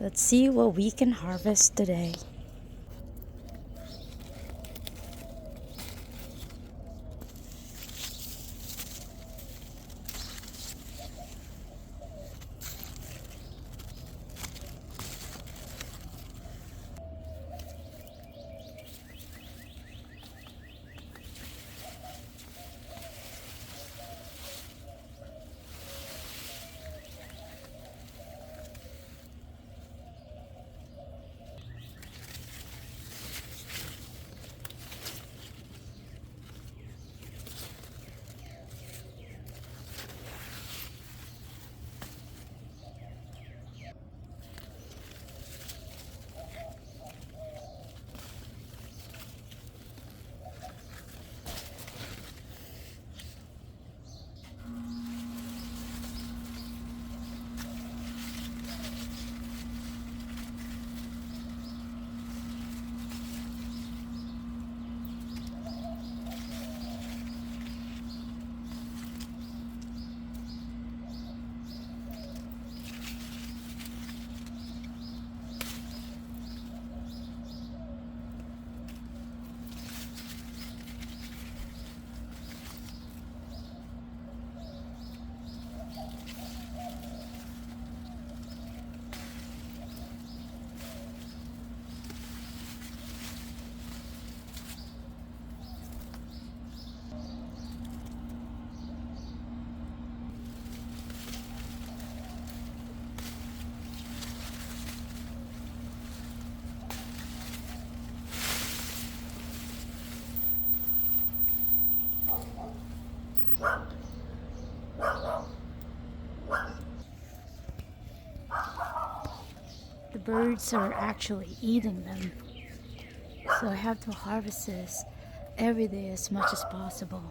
Let's see what we can harvest today. The birds are actually eating them, so I have to harvest this every day as much as possible.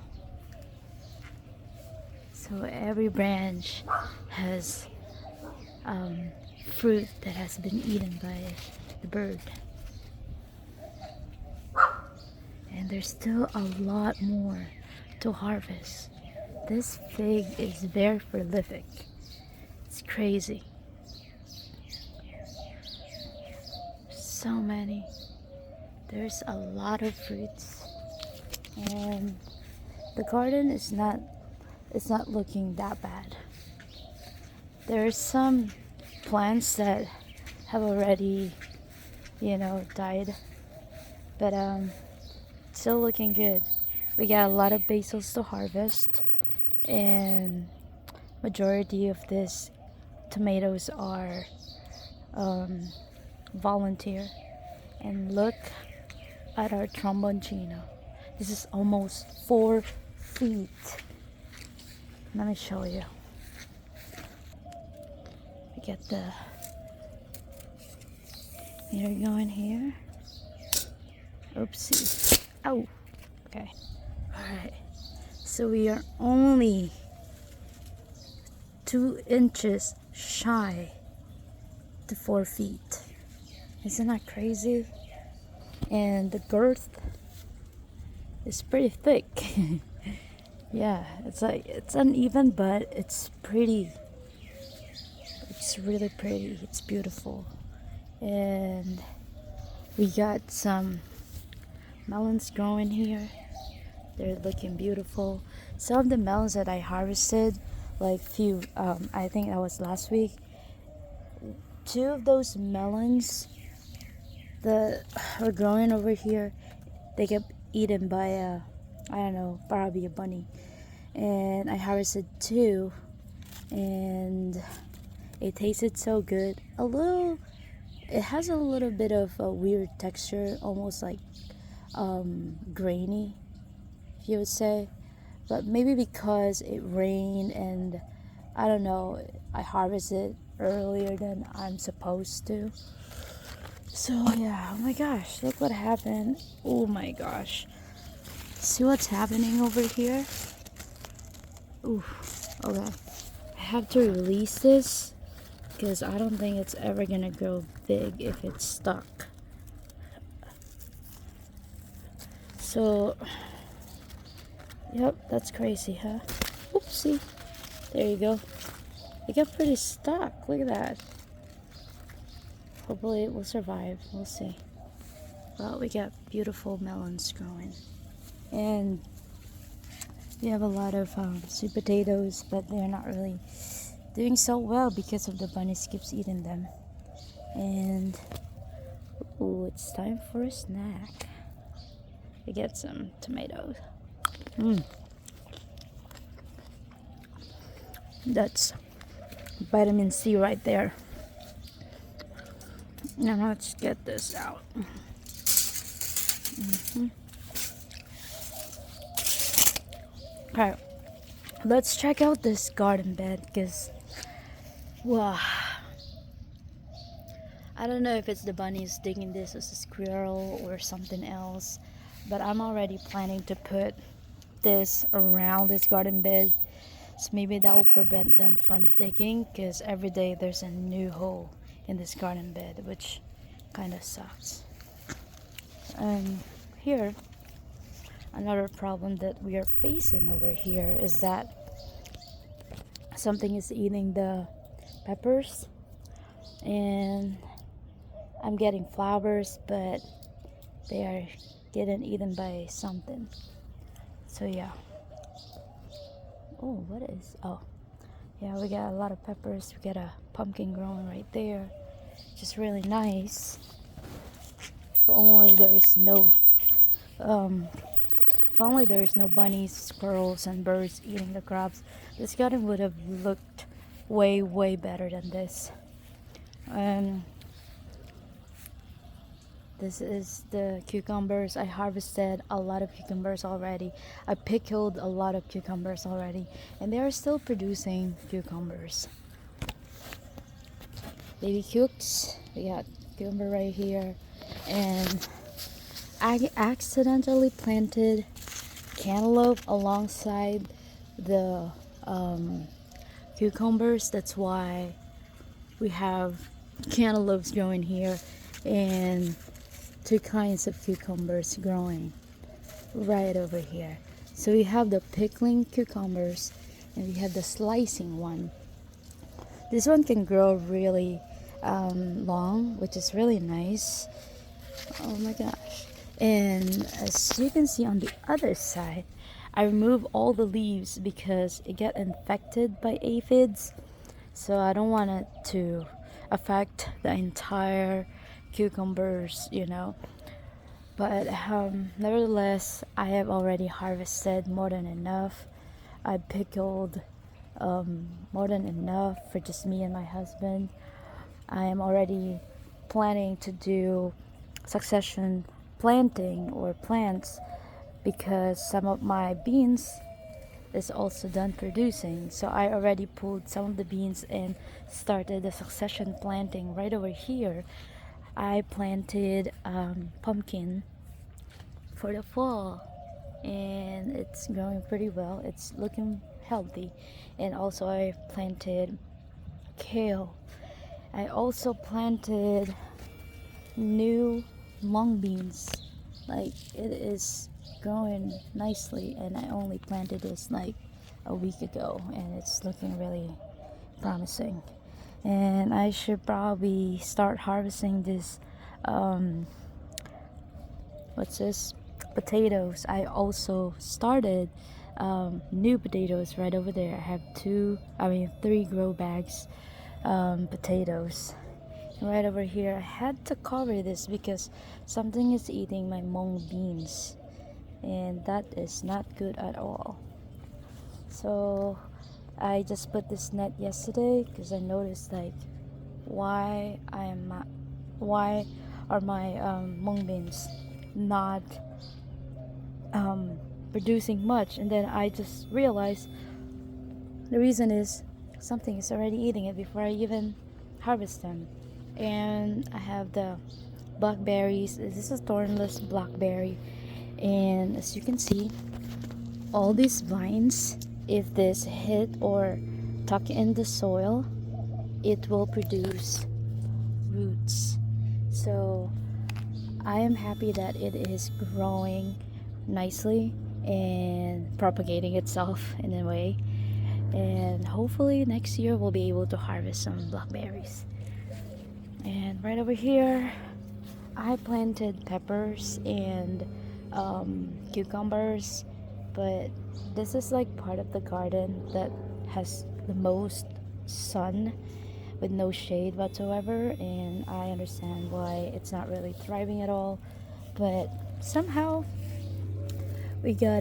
So every branch has fruit that has been eaten by the bird. And there's still a lot more to harvest. This fig is very prolific. It's crazy. So many. There's a lot of fruits. And the garden is not looking that bad. There are some plants that have already, died. But still looking good. We got a lot of basils to harvest, and majority of these tomatoes are volunteer. And look at our tromboncino. This is almost 4 feet. Let me show you. We get the meter going here. Oopsie. Oh, okay. Alright. So we are only 2 inches shy to 4 feet. Isn't that crazy? And the girth is pretty thick. Yeah, it's uneven, but it's pretty. It's really pretty. It's beautiful. And we got some melons growing here. They're looking beautiful. Some of the melons that I harvested, like I think that was last week. 2 of those melons that are growing over here, they get eaten by probably a bunny. And I harvested 2, and it tasted so good. It has a little bit of a weird texture, almost like grainy, if you would say. But maybe because it rained and I don't know, I harvested earlier than I'm supposed to. So yeah, oh my gosh, look what happened. Oh my gosh. See what's happening over here? Ooh, okay. I have to release this because I don't think it's ever gonna grow big if it's stuck. So, yep, that's crazy, huh? Oopsie. There you go. It got pretty stuck. Look at that. Hopefully it will survive. We'll see. Well, we got beautiful melons growing. And we have a lot of sweet potatoes, but they're not really doing so well because of the bunnies keeps eating them. And ooh, it's time for a snack. We get some tomatoes. That's vitamin C right there. Now let's get this out. Alright, let's check out this garden bed because, wow, I don't know if it's the bunnies digging this as a squirrel or something else, but I'm already planning to put this around this garden bed, so maybe that will prevent them from digging, because every day there's a new hole in this garden bed, which kind of sucks. Here, another problem that we are facing over here is that something is eating the peppers, and I'm getting flowers, but they are getting eaten by something. So yeah. Oh, what is? Oh, yeah, we got a lot of peppers. We got a pumpkin growing right there, just really nice. If only there's no bunnies, squirrels, and birds eating the crops, this garden would have looked way better than this. This is the cucumbers. I harvested a lot of cucumbers already. I pickled a lot of cucumbers already, and they are still producing cucumbers. Baby cukes. We got cucumber right here, and I accidentally planted cantaloupe alongside the cucumbers. That's why we have cantaloupes growing here and two kinds of cucumbers growing right over here. So we have the pickling cucumbers and we have the slicing one. This one can grow really long, which is really nice. Oh my gosh. And as you can see on the other side, I remove all the leaves because it got infected by aphids, so I don't want it to affect the entire cucumbers, but nevertheless, I have already harvested more than enough. I pickled more than enough for just me and my husband. I am already planning to do succession planting or plants because some of my beans is also done producing. So I already pulled some of the beans and started the succession planting right over here. I planted pumpkin for the fall, and it's growing pretty well. It's looking healthy. And also I planted kale. I also planted new mung beans. Like, it is growing nicely, and I only planted this like a week ago, and it's looking really promising. And I should probably start harvesting this what's this, potatoes. I also started new potatoes right over there. I have 3 grow bags potatoes right over here. I had to cover this because something is eating my mung beans, and that is not good at all. So I just put this net yesterday because I noticed, like, why are my mung beans not producing much, and then I just realized the reason is something is already eating it before I even harvest them. And I have the blackberries. This is a thornless blackberry, and as you can see, all these vines, if this hit or tuck in the soil, it will produce roots. So I am happy that it is growing nicely and propagating itself in a way, and hopefully next year we'll be able to harvest some blackberries. And right over here, I planted peppers and cucumbers, but this is like part of the garden that has the most sun with no shade whatsoever, and I understand why it's not really thriving at all. But somehow we got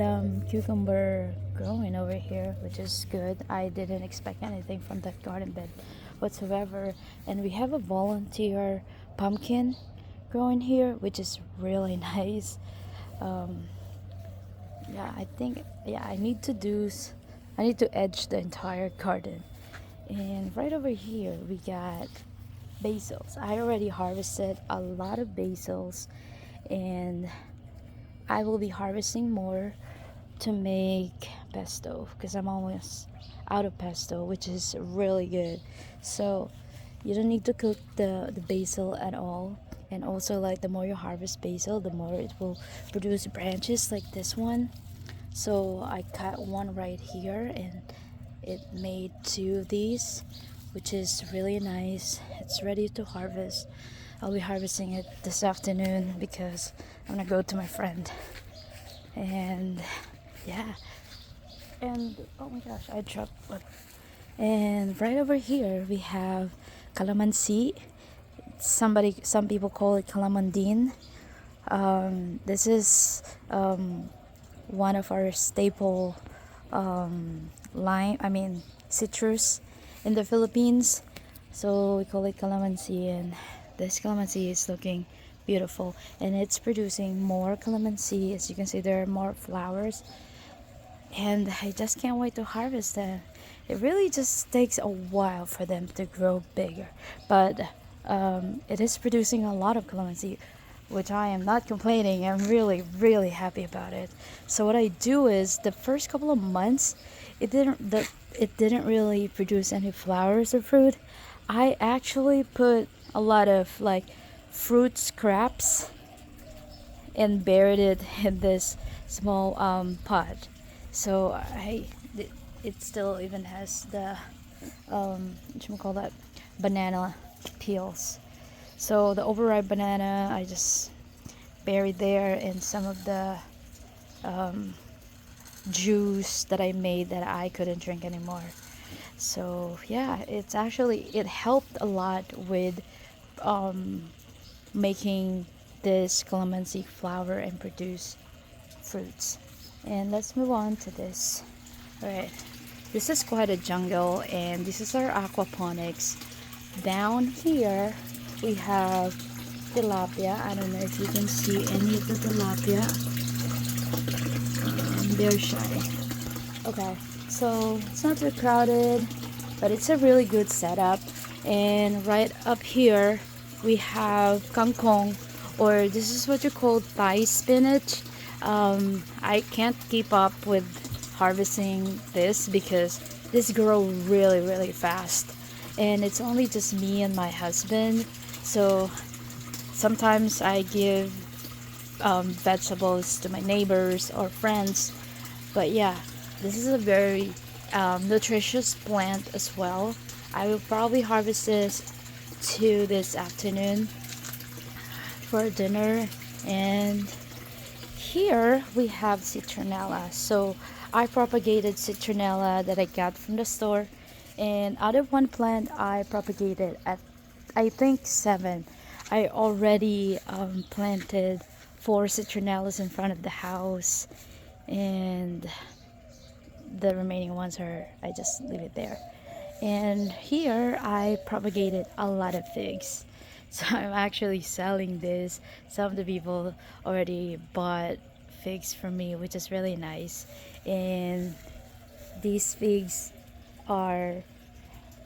cucumber growing over here, which is good. I didn't expect anything from that garden bed whatsoever. And we have a volunteer pumpkin growing here, which is really nice. um, yeah, I think, yeah, I need to edge the entire garden. And right over here we got basils. I already harvested a lot of basils, and I will be harvesting more to make pesto because I'm almost out of pesto, which is really good. So you don't need to cook the basil at all. And also, like, the more you harvest basil, the more it will produce branches like this one. So I cut one right here, and it made two of these, which is really nice. It's ready to harvest. I'll be harvesting it this afternoon because I'm gonna go to my friend. And yeah, and oh my gosh, I dropped one. And right over here we have calamansi. Some people call it calamandine. This is one of our staple citrus in the Philippines. So we call it calamansi, and this calamansi is looking beautiful, and it's producing more calamansi. As you can see, there are more flowers, and I just can't wait to harvest them. It really just takes a while for them to grow bigger, but it is producing a lot of calamansi, which I am not complaining. I'm really, really happy about it. So what I do is, the first couple of months, it didn't really produce any flowers or fruit. I actually put a lot of like fruit scraps and buried it in this small pot. So it still even has the what you call that, banana peels. So the overripe banana I just buried there, and some of the juice that I made that I couldn't drink anymore. So yeah, it helped a lot with making this calamansi flower and produce fruits. And let's move on to this. Alright, this is quite a jungle, and this is our aquaponics. Down here we have tilapia. I don't know if you can see any of the tilapia. They're shy. Okay, so it's not too crowded, but it's a really good setup. And right up here we have kangkong, or this is what you call Thai spinach. I can't keep up with harvesting this because this grow really, really fast, and it's only just me and my husband. So sometimes I give vegetables to my neighbors or friends. But yeah, this is a very nutritious plant as well. I will probably harvest this this afternoon for dinner. And here we have citronella. So I propagated citronella that I got from the store, and out of one plant I propagated at, I think, 7. I already planted 4 citronellas in front of the house, and the remaining ones I just leave it there. And here I propagated a lot of figs. So I'm actually selling this. Some of the people already bought figs from me, which is really nice. And these figs are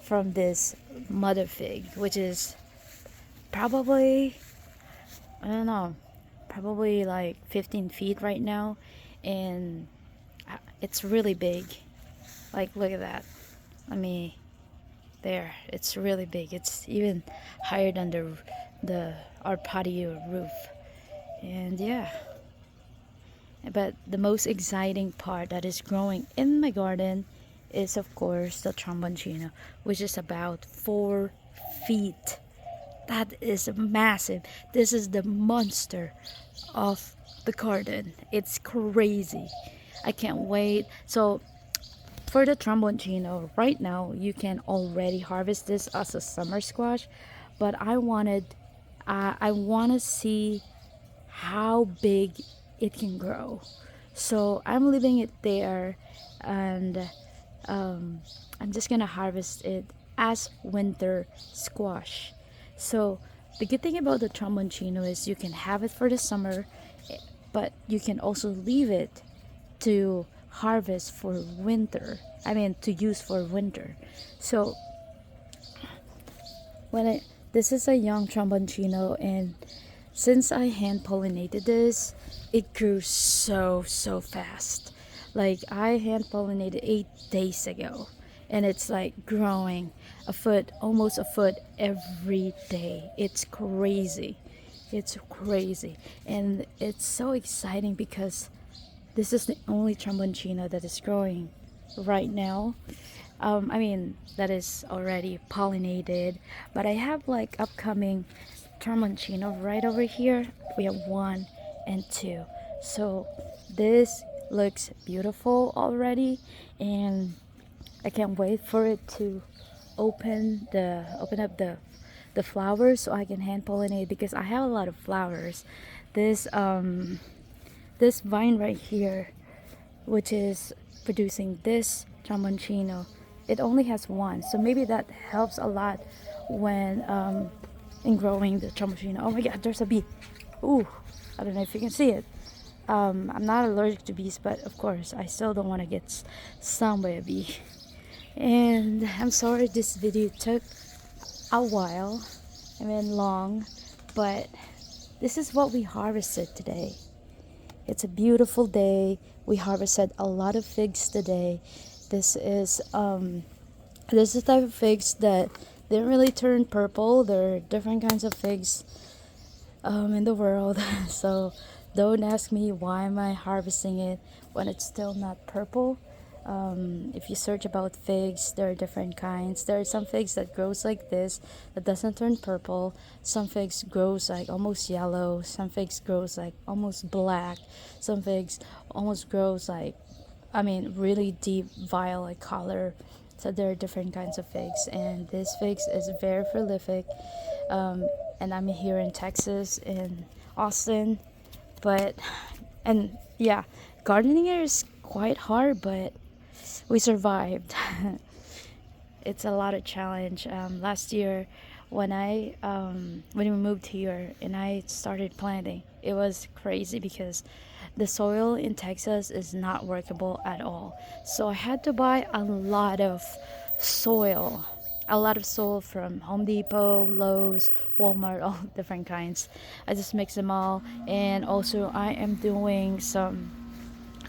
from this mother fig, which is probably, I don't know, probably like 15 feet right now. And it's really big. Like, look at that. There, it's really big. It's even higher than our patio roof. And yeah, but the most exciting part that is growing in my garden is, of course, the tromboncino, which is about 4 feet That is massive. This is the monster of the garden. It's crazy. I can't wait. So for the tromboncino, right now you can already harvest this as a summer squash, but I want to see how big it can grow. So I'm leaving it there, and I'm just gonna harvest it as winter squash. So the good thing about the tromboncino is you can have it for the summer, but you can also leave it to harvest for winter. I mean, to use for winter. So when it this is a young tromboncino, and since I hand pollinated this, it grew so fast. Like I hand pollinated 8 days ago, and it's like growing a foot, almost a foot every day. It's crazy. It's crazy. And it's so exciting because this is the only tromboncino that is growing right now. I mean, that is already pollinated, but I have like upcoming tromboncino right over here. We have one and two. So this looks beautiful already, and I can't wait for it to open up the flowers so I can hand pollinate, because I have a lot of flowers. This this vine right here, which is producing this tromboncino, it only has one, so maybe that helps a lot when in growing the tromboncino. Oh my god, there's a bee. Ooh, I don't know if you can see it. I'm not allergic to bees, but of course I still don't want to get stung by a bee. And I'm sorry this video took a while, I mean long, but this is what we harvested today. It's a beautiful day. We harvested a lot of figs today. This is the type of figs that didn't really turn purple. There are different kinds of figs in the world. So don't ask me why am I harvesting it when it's still not purple. If you search about figs, there are different kinds. There are some figs that grows like this that doesn't turn purple. Some figs grows like almost yellow. Some figs grows like almost black. Some figs almost grows like, I mean, really deep violet color. So there are different kinds of figs, and this figs is very prolific. And I'm here in Texas, in Austin, but and yeah, gardening here is quite hard, but we survived. It's a lot of challenge. Last year, when we moved here and I started planting, it was crazy because the soil in Texas is not workable at all. So I had to buy soil, a lot of soil from Home Depot, Lowe's, Walmart, all different kinds. I just mix them all, and also I am doing some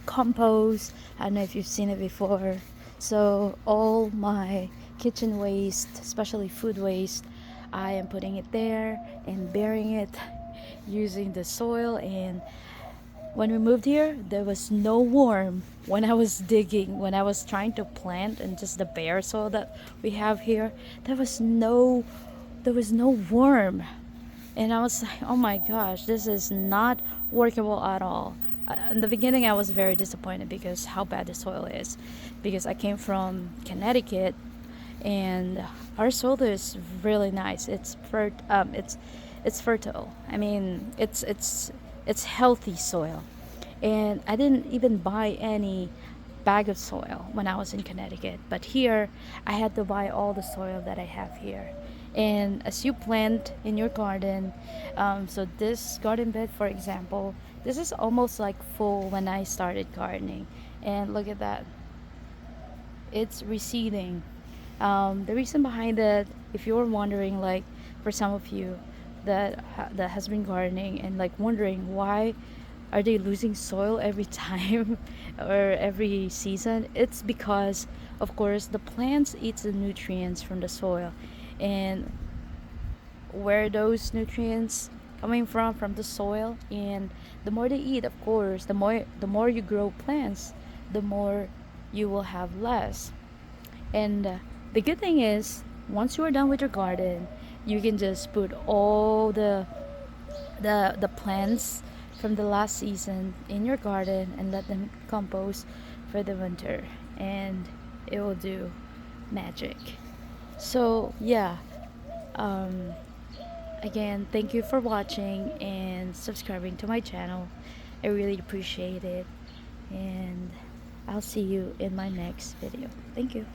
compost. I don't know if you've seen it before. So all my kitchen waste, especially food waste, I am putting it there and burying it using the soil. And when we moved here, there was no worm when I was digging, when I was trying to plant, and just the bare soil that we have here, there was no worm. And I was like, oh my gosh, this is not workable at all. In the beginning, I was very disappointed because how bad the soil is, because I came from Connecticut, and our soil is really nice. It's fertile. I mean, it's healthy soil, and I didn't even buy any bag of soil when I was in Connecticut. But here, I had to buy all the soil that I have here. And as you plant in your garden, so this garden bed, for example, this is almost like full when I started gardening. And look at that, it's receding. The reason behind it, if you're wondering, like for some of you that has been gardening and like wondering why are they losing soil every time or every season, it's because of course the plants eat the nutrients from the soil, and where those nutrients coming from the soil, and the more they eat, of course, the more you grow plants, the more you will have less. And the good thing is, once you are done with your garden, you can just put all the plants from the last season in your garden and let them compose for the winter, and it will do magic. So yeah, um, again, thank you for watching and subscribing to my channel. I really appreciate it, and I'll see you in my next video. Thank you.